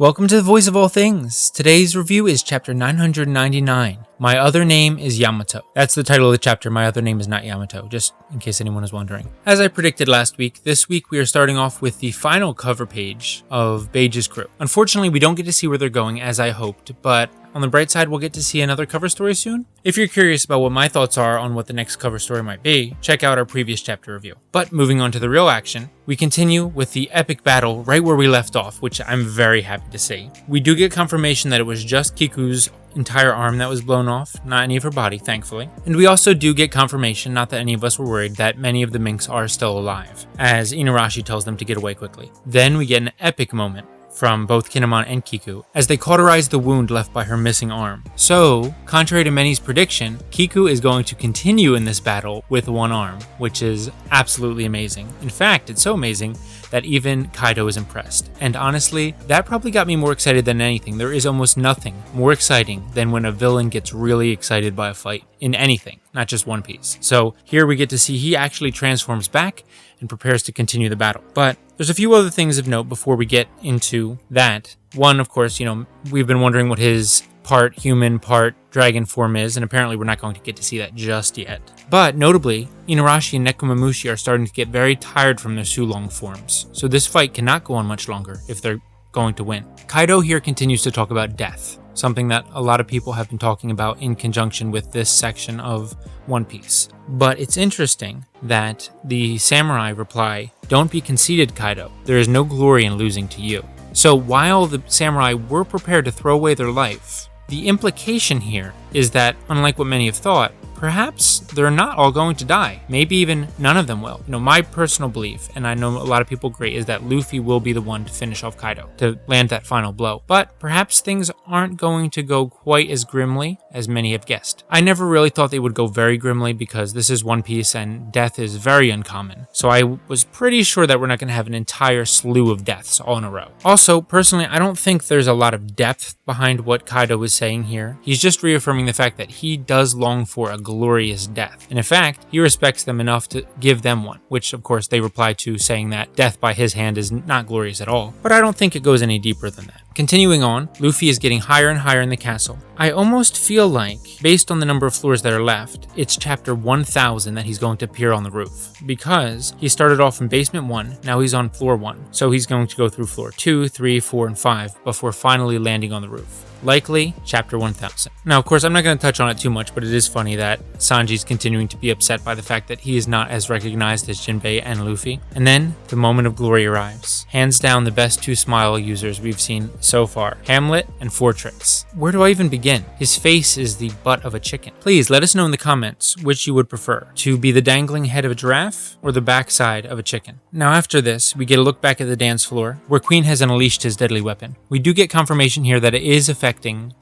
Welcome to the Voice of All Things. Today's review is chapter 999. My Other Name is Yamato. That's the title of the chapter. My Other Name is not Yamato, just in case anyone is wondering. As I predicted last week, this week we are starting off with the final cover page of Beige's crew. Unfortunately, we don't get to see where they're going as I hoped, but on the bright side, we'll get to see another cover story soon. If you're curious about what my thoughts are on what the next cover story might be, check out our previous chapter review. But moving on to the real action, we continue with the epic battle right where we left off, which I'm very happy to see. We do get confirmation that it was just Kiku's entire arm that was blown off, not any of her body, thankfully. And we also do get confirmation, not that any of us were worried, that many of the minks are still alive, as Inarashi tells them to get away quickly. Then we get an epic moment from both Kinemon and Kiku, as they cauterize the wound left by her missing arm. So, contrary to many's prediction, Kiku is going to continue in this battle with one arm, which is absolutely amazing. In fact, it's so amazing that even Kaido is impressed. And honestly, that probably got me more excited than anything. There is almost nothing more exciting than when a villain gets really excited by a fight in anything, not just One Piece. So here we get to see he actually transforms back and prepares to continue the battle. But there's a few other things of note before we get into that. One, of course, we've been wondering what his part human, part dragon form is, and apparently we're not going to get to see that just yet. But notably, Inarashi and Nekomamushi are starting to get very tired from their Sulong forms, so this fight cannot go on much longer if they're going to win. Kaido here continues to talk about death, something that a lot of people have been talking about in conjunction with this section of One Piece. But it's interesting that the samurai reply, "Don't be conceited, Kaido. There is no glory in losing to you." So while the samurai were prepared to throw away their life, the implication here is that, unlike what many have thought, perhaps they're not all going to die. Maybe even none of them will. My personal belief, and I know a lot of people agree, is that Luffy will be the one to finish off Kaido, to land that final blow. But perhaps things aren't going to go quite as grimly as many have guessed. I never really thought they would go very grimly because this is One Piece and death is very uncommon. So I was pretty sure that we're not going to have an entire slew of deaths all in a row. Also, personally, I don't think there's a lot of depth behind what Kaido is saying here. He's just reaffirming the fact that he does long for a glorious death. And in fact, he respects them enough to give them one, which of course they reply to saying that death by his hand is not glorious at all. But I don't think it goes any deeper than that. Continuing on, Luffy is getting higher and higher in the castle. I almost feel like, based on the number of floors that are left, it's chapter 1000 that he's going to appear on the roof. Because he started off in basement 1, now he's on floor 1. So he's going to go through floor 2, 3, 4, and 5 before finally landing on the roof. Likely, chapter 1000. Now, of course, I'm not going to touch on it too much, but it is funny that Sanji's continuing to be upset by the fact that he is not as recognized as Jinbei and Luffy. And then, the moment of glory arrives. Hands down, the best two smile users we've seen so far. Hamlet and Fortrix. Where do I even begin? His face is the butt of a chicken. Please, let us know in the comments which you would prefer. To be the dangling head of a giraffe, or the backside of a chicken. Now, after this, we get a look back at the dance floor, where Queen has unleashed his deadly weapon. We do get confirmation here that it is affecting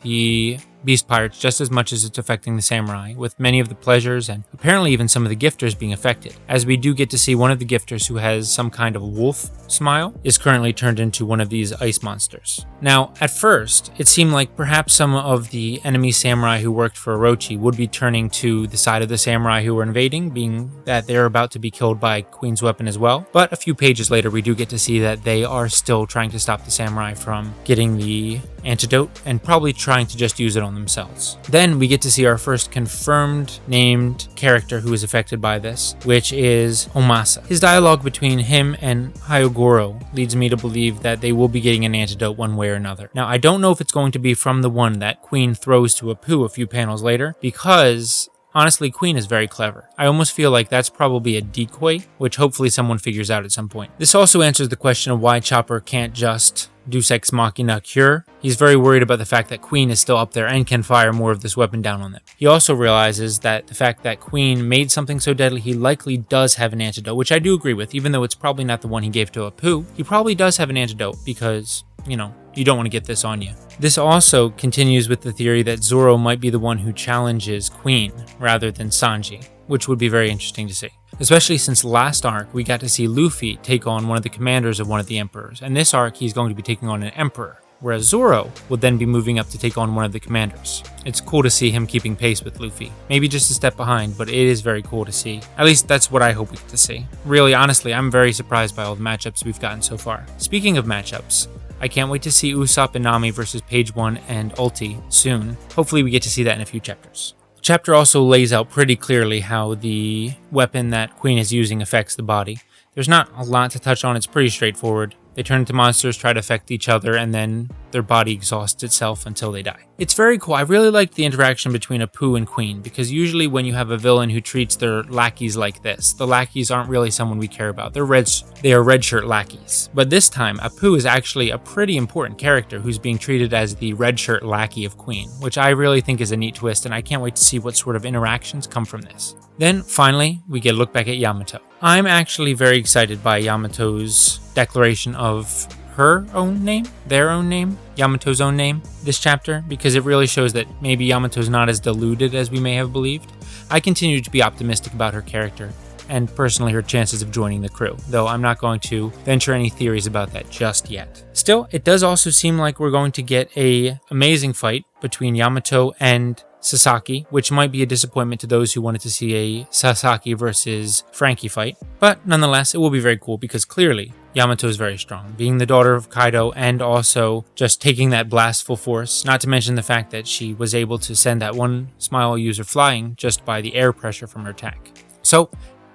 the beast pirates just as much as it's affecting the samurai, with many of the pleasures and apparently even some of the gifters being affected, as we do get to see one of the gifters who has some kind of wolf smile is currently turned into one of these ice monsters. Now, at first, it seemed like perhaps some of the enemy samurai who worked for Orochi would be turning to the side of the samurai who were invading, being that they're about to be killed by Queen's weapon as well. But a few pages later, we do get to see that they are still trying to stop the samurai from getting the antidote and probably trying to just use it on themselves. Then we get to see our first confirmed named character who is affected by this, which is Omasa. His dialogue between him and Hyogoro leads me to believe that they will be getting an antidote one way or another. Now, I don't know if it's going to be from the one that Queen throws to Apu a few panels later, because honestly, Queen is very clever. I almost feel like that's probably a decoy, which hopefully someone figures out at some point. This also answers the question of why Chopper can't just Deus Ex Machina cure. He's very worried about the fact that Queen is still up there and can fire more of this weapon down on them. He also realizes that the fact that Queen made something so deadly, he likely does have an antidote, which I do agree with, even though it's probably not the one he gave to Apu. He probably does have an antidote because, you don't want to get this on you. This also continues with the theory that Zoro might be the one who challenges Queen rather than Sanji, which would be very interesting to see. Especially since last arc, we got to see Luffy take on one of the commanders of one of the emperors, and this arc he's going to be taking on an emperor, whereas Zoro would then be moving up to take on one of the commanders. It's cool to see him keeping pace with Luffy. Maybe just a step behind, but it is very cool to see. At least that's what I hope we get to see. Really, honestly, I'm very surprised by all the matchups we've gotten so far. Speaking of matchups, I can't wait to see Usopp and Nami versus Page 1 and Ulti soon. Hopefully we get to see that in a few chapters. The chapter also lays out pretty clearly how the weapon that Queen is using affects the body. There's not a lot to touch on, it's pretty straightforward. They turn into monsters, try to affect each other, and then their body exhausts itself until they die. It's very cool. I really like the interaction between Apu and Queen, because usually when you have a villain who treats their lackeys like this, the lackeys aren't really someone we care about. They are red shirt lackeys. But this time, Apu is actually a pretty important character who's being treated as the red shirt lackey of Queen, which I really think is a neat twist, and I can't wait to see what sort of interactions come from this. Then, finally, we get a look back at Yamato. I'm actually very excited by Yamato's declaration of her own name, their own name, Yamato's own name, this chapter, because it really shows that maybe Yamato's not as deluded as we may have believed. I continue to be optimistic about her character, and personally her chances of joining the crew, though I'm not going to venture any theories about that just yet. Still, it does also seem like we're going to get an amazing fight between Yamato and Sasaki, which might be a disappointment to those who wanted to see a Sasaki versus Frankie fight. But nonetheless, it will be very cool because clearly Yamato is very strong, being the daughter of Kaido and also just taking that blast full force, not to mention the fact that she was able to send that one Smile user flying just by the air pressure from her attack. So,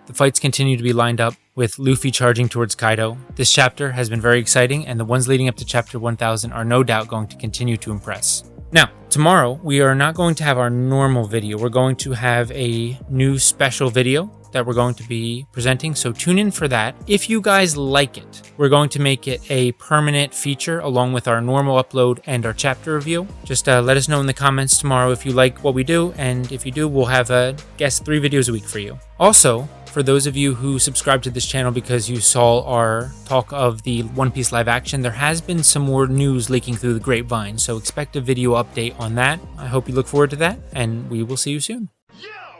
the fights continue to be lined up with Luffy charging towards Kaido. This chapter has been very exciting, and the ones leading up to chapter 1000 are no doubt going to continue to impress. Now, tomorrow, we are not going to have our normal video. We're going to have a new special video that we're going to be presenting, so tune in for that. If you guys like it, we're going to make it a permanent feature along with our normal upload and our chapter review. Just let us know in the comments tomorrow if you like what we do, and if you do, we'll have, 3 videos a week for you. Also, for those of you who subscribe to this channel because you saw our talk of the One Piece live action, there has been some more news leaking through the grapevine, so expect a video update on that. I hope you look forward to that, and we will see you soon.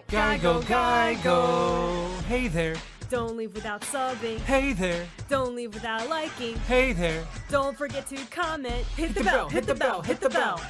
Kaido, Kaido, hey there. Don't leave without subbing. Hey there. Don't leave without liking. Hey there. Don't forget to comment. Hit the bell, hit the bell, hit the bell.